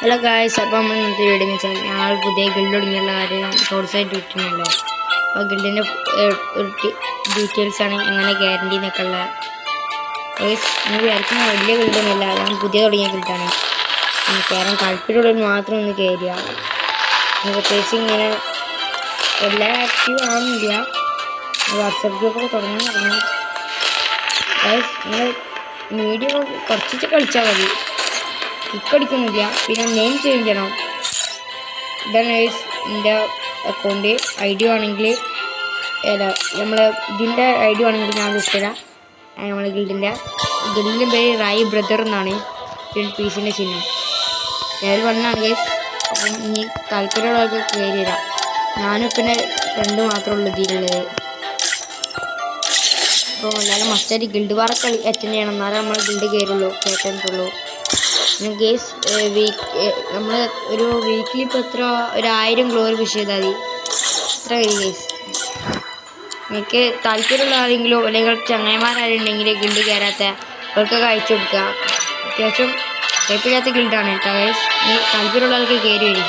Hello guys, അപ്പോൾ നമ്മൾ ഇന്നത്തെ വീഡിയോ എന്ന് വെച്ചാൽ ഞങ്ങൾ പുതിയ ഗിൽഡ് തുടങ്ങിയുള്ള കാര്യം ഷോർട്സ് ആയിട്ട് ഇട്ടിട്ടുണ്ടല്ലോ. അപ്പോൾ ഗിൽഡിൻ്റെ ഒരു ഡീറ്റെയിൽസാണ്, എങ്ങനെ ഗ്യാരണ്ടി എന്നൊക്കെ ഉള്ള. നമ്മൾ വിചാരിക്കുന്ന വലിയ ഗിൽഡൊന്നുമില്ല, ഞാൻ പുതിയ തുടങ്ങിയ ഗിൽഡാണ്. കയറാൻ താല്പര്യമുള്ളവർ മാത്രം ഒന്ന് കയറുക. പ്രത്യേകിച്ച് ഇങ്ങനെ എല്ലാം ആക്റ്റീവ് ആവുന്നില്ല. വാട്സപ്പ് ഗ്രൂപ്പൊക്കെ തുടങ്ങി ഗായ്സ്, നിങ്ങൾ മീഡിയ കുറച്ച് കളിച്ചാൽ മതി, കിക്കടിക്കുന്നില്ല. പിന്നെ നെയിം ചേഞ്ച് ചെയ്യണം. ഇതാണ് എൻ്റെ അക്കൗണ്ട് ID ആണെങ്കിൽ നമ്മളെ ഇതിൻ്റെ ID ആണെങ്കിൽ ഞാൻ വിട്ടുതരാം. നമ്മളെ ഗിൽഡിൻ്റെ പേര് റായി ബ്രദർ എന്നാണ്. പിന്നെ പീസിൻ്റെ ചിഹ്നം ലെവൽ 1 ആണ് ഗൈസ്. അപ്പം ഇനി താല്പര്യമുള്ളവർക്ക് കയറി തരാം. ഞാനും പിന്നെ ഫ്രണ്ട് മാത്രമേ ഉള്ളൂ ഇതിലുള്ളത്. അപ്പോൾ എല്ലാവരും മസ്റ്റായിട്ട് ഗിൽഡ് വാറൊക്കെ അറ്റൻഡ് ചെയ്യണം, എന്നാലേ നമ്മൾ ഗിൽഡ് കയറ്റുള്ളൂ. പിന്നെ ഗേസ് നമ്മൾ ഒരു വീക്കിലി ഇപ്പോൾ എത്ര 1000 ഗ്ലോറി ഫിഷ് ചെയ്താൽ മതി. എത്ര ഗേസ് നിങ്ങൾക്ക് താല്പര്യമുള്ള ആരെങ്കിലും അല്ലെങ്കിൽ ചങ്ങായിമാരുണ്ടെങ്കിൽ ഗിൽഡ് കയറാത്ത അവർക്കൊക്കെ അയച്ചു കൊടുക്കുക. അത്യാവശ്യം കുഴപ്പമില്ലാത്ത ഗിൽഡാണ് കേട്ടോ ഗേസ്. ഈ താല്പര്യമുള്ള ആൾക്ക് കയറി വരും.